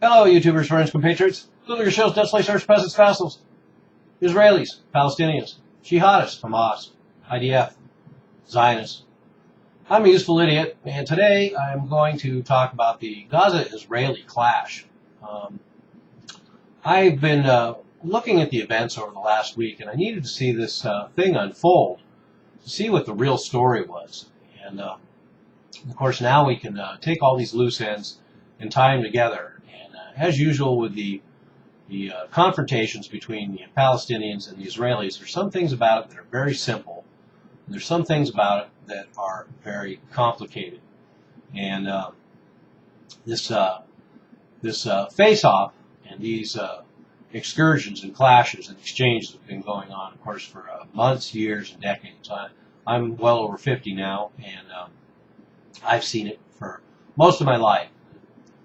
Hello, YouTubers, friends, compatriots. Your shows, Dutch Slicers, peasants, vassals, Israelis, Palestinians, jihadists, Hamas, IDF, Zionists. I'm a useful idiot, and today I'm going to talk about the Gaza-Israeli clash. I've been looking at the events over the last week, and I needed to see this thing unfold, to see what the real story was. And, of course, now we can take all these loose ends and tie them together. And as usual with the confrontations between the Palestinians and the Israelis, there's some things about it that are very simple. And there's some things about it that are very complicated. And this face-off and these excursions and clashes and exchanges have been going on, of course, for months, years, and decades. I'm well over 50 now, and I've seen it for most of my life.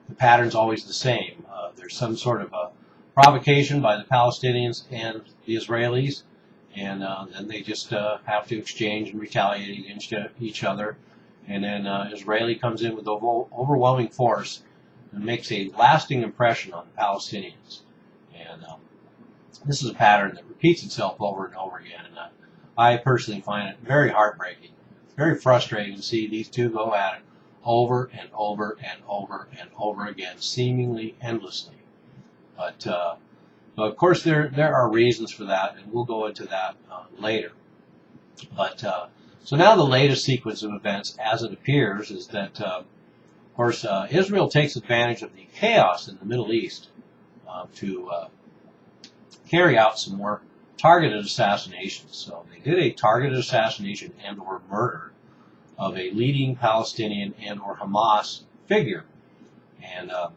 The pattern's always the same. There's some sort of a provocation by the Palestinians and the Israelis, and then they just have to exchange and retaliate against each other. And then Israeli comes in with overwhelming force and makes a lasting impression on the Palestinians. And this is a pattern that repeats itself over and over again. And I personally find it very heartbreaking, very frustrating to see these two go at it over and over and over and over again, seemingly endlessly. But of course, there are reasons for that, and we'll go into that later. But so now the latest sequence of events, as it appears, is that, of course, Israel takes advantage of the chaos in the Middle East to carry out some more targeted assassinations. So they did a targeted assassination and/or murder of a leading Palestinian and/or Hamas figure. And of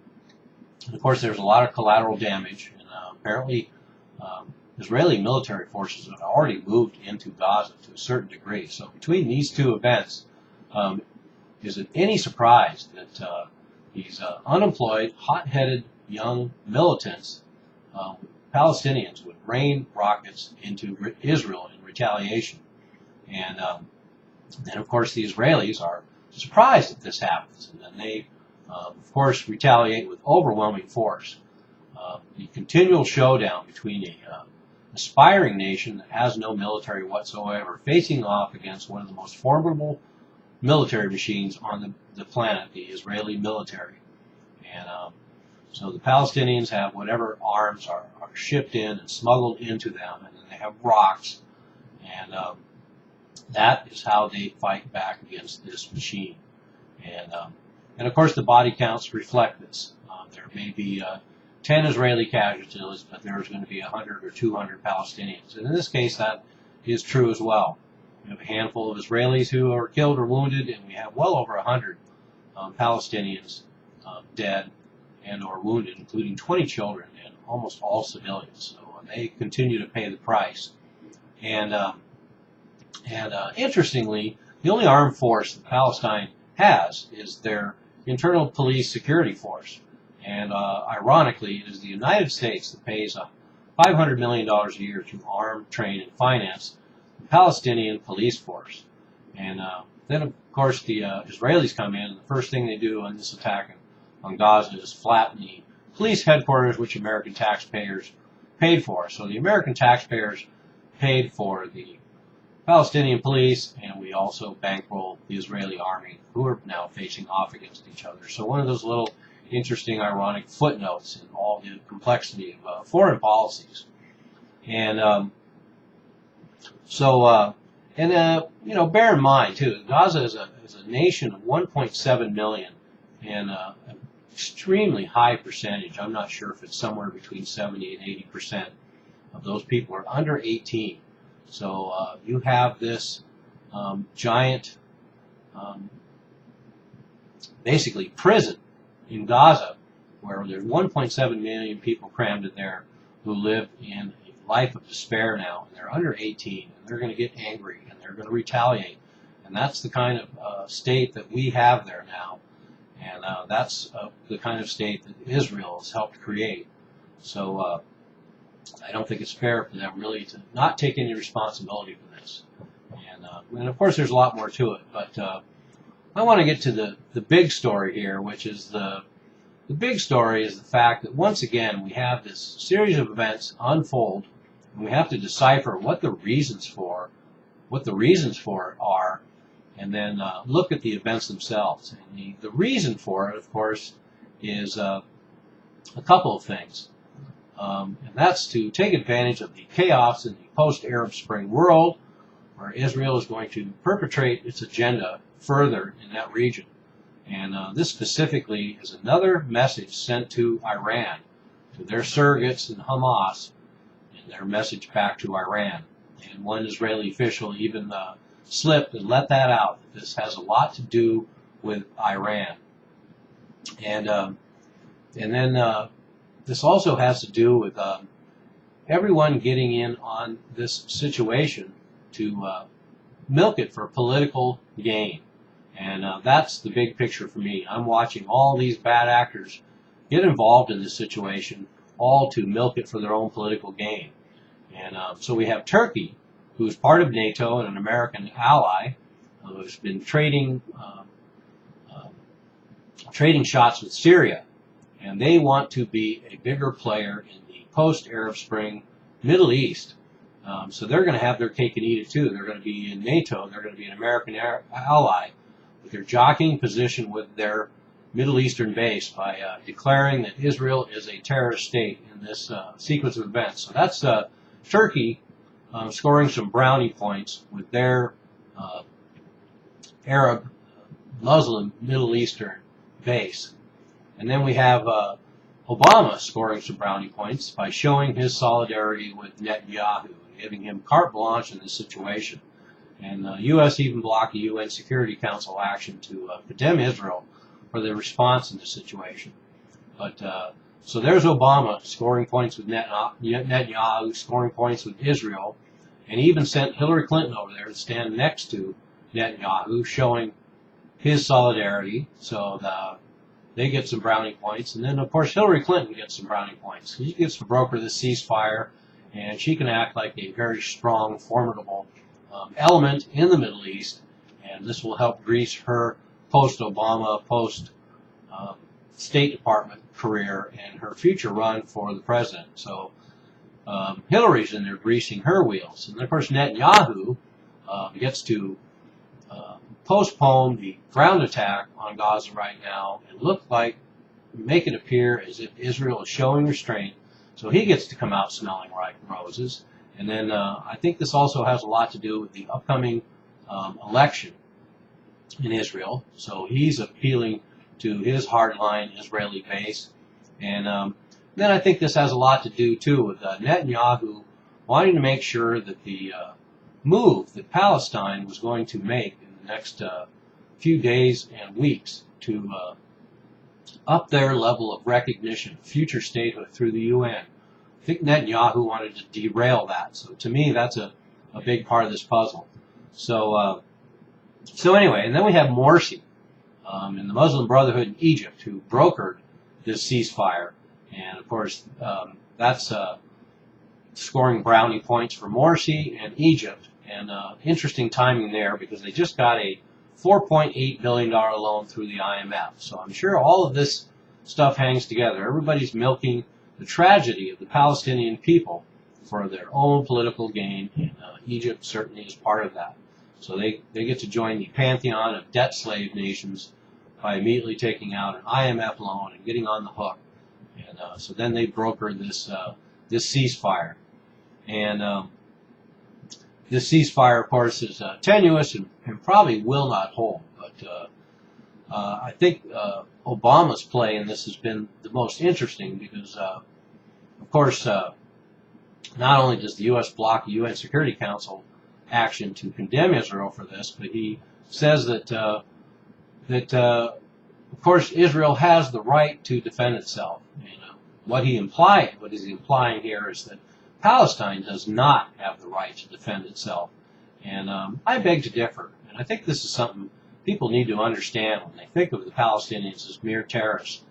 course, there's a lot of collateral damage. And apparently, Israeli military forces have already moved into Gaza to a certain degree. So between these two events, is it any surprise that these unemployed, hot-headed young militants, Palestinians, would rain rockets into Israel in retaliation? And then, of course, the Israelis are surprised that this happens, and then they, of course, retaliate with overwhelming force. The continual showdown between an aspiring nation that has no military whatsoever, facing off against one of the most formidable military machines on the planet, the Israeli military. And so the Palestinians have whatever arms are shipped in and smuggled into them, and then they have rocks, and that is how they fight back against this machine. And of course, the body counts reflect this. There may be 10 Israeli casualties, but there's going to be 100 or 200 Palestinians. And in this case, that is true as well. We have a handful of Israelis who are killed or wounded, and we have well over 100 Palestinians dead and or wounded, including 20 children and almost all civilians. So they continue to pay the price. And interestingly, the only armed force that Palestine has is their internal police security force. And ironically, it is the United States that pays $500 million a year to arm, train, and finance the Palestinian police force. And then, of course, the Israelis come in, and the first thing they do on this attack on Gaza is flatten the police headquarters, which American taxpayers paid for. So the American taxpayers paid for the Palestinian police, and we also bankroll the Israeli army, who are now facing off against each other. So one of those little interesting, ironic footnotes in all the complexity of foreign policies. And you know, bear in mind too, Gaza is a nation of 1.7 million, and an extremely high percentage. I'm not sure if it's somewhere between 70 and 80% of those people are under 18. So you have this giant, basically prison in Gaza, where there's 1.7 million people crammed in there who live in a life of despair now, and they're under 18, and they're going to get angry, and they're going to retaliate. And that's the kind of state that we have there now, and that's the kind of state that Israel has helped create. So I don't think it's fair for them really to not take any responsibility for this. And of course, there's a lot more to it, but I want to get to the big story here, which is the the big story is the fact that once again we have this series of events unfold, and we have to decipher what the reasons for it are, and then look at the events themselves. And the reason for it, of course, is a couple of things. And that's to take advantage of the chaos in the post-Arab Spring world, where Israel is going to perpetrate its agenda further in that region. And this specifically is another message sent to Iran, to their surrogates in Hamas, and their message back to Iran. And one Israeli official even slipped and let that out. This has a lot to do with Iran. And then this also has to do with everyone getting in on this situation to milk it for political gain. And that's the big picture for me. I'm watching all these bad actors get involved in this situation, all to milk it for their own political gain. And so we have Turkey, who's part of NATO and an American ally, who's been trading shots with Syria. And they want to be a bigger player in the post-Arab Spring Middle East. So they're going to have their cake and eat it too. They're going to be in NATO. They're going to be an American ally. But they're jockeying position with their Middle Eastern base by declaring that Israel is a terrorist state in this sequence of events. So that's Turkey scoring some brownie points with their Arab, Muslim, Middle Eastern base. And then we have Obama scoring some brownie points by showing his solidarity with Netanyahu and giving him carte blanche in this situation. And the U.S. even blocked a UN Security Council action to condemn Israel for their response in this situation. But so there's Obama scoring points with Netanyahu, scoring points with Israel, and he even sent Hillary Clinton over there to stand next to Netanyahu, showing his solidarity. So they get some brownie points. And then, of course, Hillary Clinton gets some brownie points. She gets to broker this ceasefire, and she can act like a very strong, formidable element in the Middle East, and this will help grease her post-Obama, post-State Department career and her future run for the president. So Hillary's in there greasing her wheels. And then, of course, Netanyahu gets to postpone the ground attack on Gaza right now and make it appear as if Israel is showing restraint. So he gets to come out smelling like roses. And then I think this also has a lot to do with the upcoming election in Israel. So he's appealing to his hardline Israeli base. And then I think this has a lot to do, too, with Netanyahu wanting to make sure that the move that Palestine was going to make in the next few days and weeks to up their level of recognition, future statehood through the UN. I think Netanyahu wanted to derail that. So to me, that's a big part of this puzzle. So anyway, and then we have Morsi in the Muslim Brotherhood in Egypt, who brokered this ceasefire. And of course, that's scoring brownie points for Morsi and Egypt. And interesting timing there, because they just got a $4.8 billion loan through the IMF. So I'm sure all of this stuff hangs together. Everybody's milking the tragedy of the Palestinian people for their own political gain, and Egypt certainly is part of that. So they get to join the pantheon of debt slave nations by immediately taking out an IMF loan and getting on the hook. And so then they broker this ceasefire. And this ceasefire, of course, is tenuous and probably will not hold. But I think Obama's play in this has been the most interesting because, of course, not only does the U.S. block the UN Security Council action to condemn Israel for this, but he says that, of course, Israel has the right to defend itself. What is he implying here is that Palestine does not have the right to defend itself. And I beg to differ. And I think this is something people need to understand when they think of the Palestinians as mere terrorists.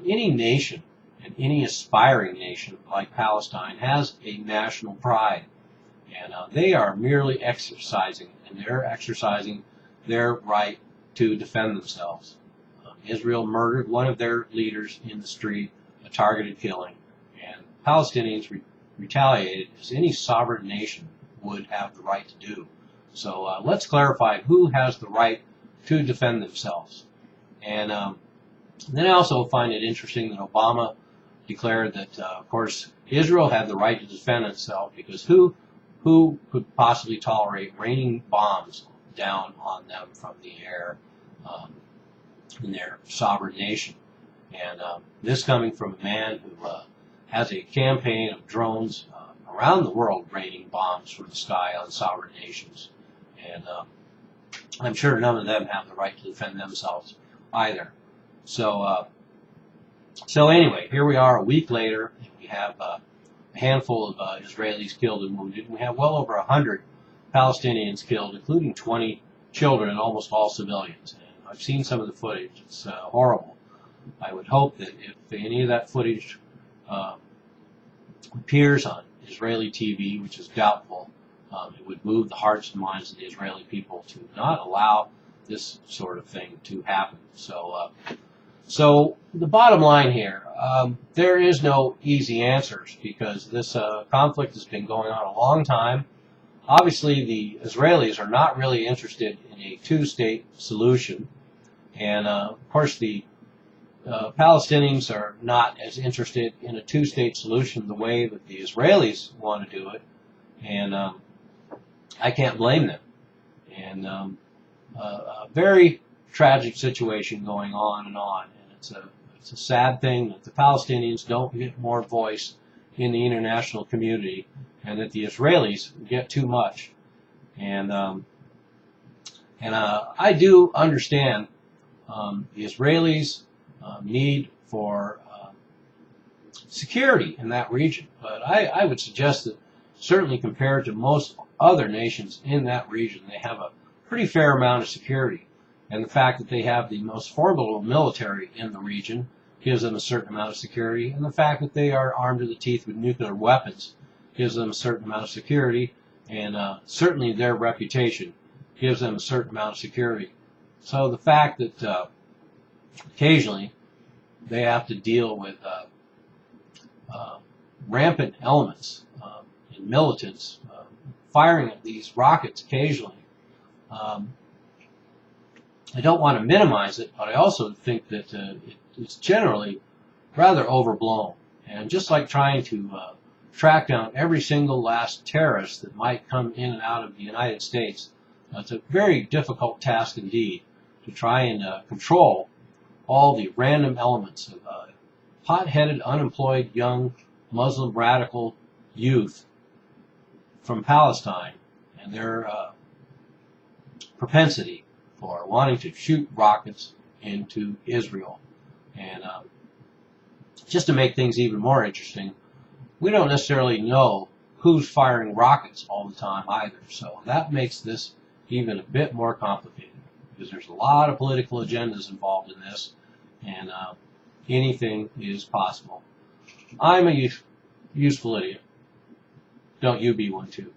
Any nation, and any aspiring nation like Palestine, has a national pride. And they are merely exercising their right to defend themselves. Israel murdered one of their leaders in the street, a targeted killing, and Palestinians retaliated as any sovereign nation would have the right to do. So let's clarify who has the right to defend themselves. And then I also find it interesting that Obama declared that, of course, Israel had the right to defend itself, because who could possibly tolerate raining bombs down on them from the air in their sovereign nation? And this coming from a man who has a campaign of drones around the world raining bombs from the sky on sovereign nations. And I'm sure none of them have the right to defend themselves either. So anyway, here we are a week later, and we have a handful of Israelis killed and wounded. We have well over 100 Palestinians killed, including 20 children and almost all civilians. And I've seen some of the footage. It's horrible. I would hope that if any of that footage appears on Israeli TV, which is doubtful, it would move the hearts and minds of the Israeli people to not allow this sort of thing to happen. So the bottom line here, there is no easy answers, because this conflict has been going on a long time. Obviously, the Israelis are not really interested in a two-state solution. And, of course, the Palestinians are not as interested in a two-state solution the way that the Israelis want to do it. And I can't blame them. And a very tragic situation going on. And it's a sad thing that the Palestinians don't get more voice in the international community, and that the Israelis get too much. And I do understand the Israelis' need for security in that region, but I would suggest that certainly compared to most other nations in that region, they have a pretty fair amount of security. And the fact that they have the most formidable military in the region gives them a certain amount of security. And the fact that they are armed to the teeth with nuclear weapons gives them a certain amount of security. And certainly their reputation gives them a certain amount of security. So the fact that occasionally they have to deal with rampant elements and militants firing at these rockets occasionally, I don't want to minimize it, but I also think that it's generally rather overblown. And just like trying to track down every single last terrorist that might come in and out of the United States, it's a very difficult task indeed to try and control all the random elements of hot-headed, unemployed, young Muslim radical youth from Palestine and their propensity for wanting to shoot rockets into Israel. And just to make things even more interesting, we don't necessarily know who's firing rockets all the time either. So that makes this even a bit more complicated, because there's a lot of political agendas involved in this, and anything is possible. I'm a useful idiot. Don't you be one too.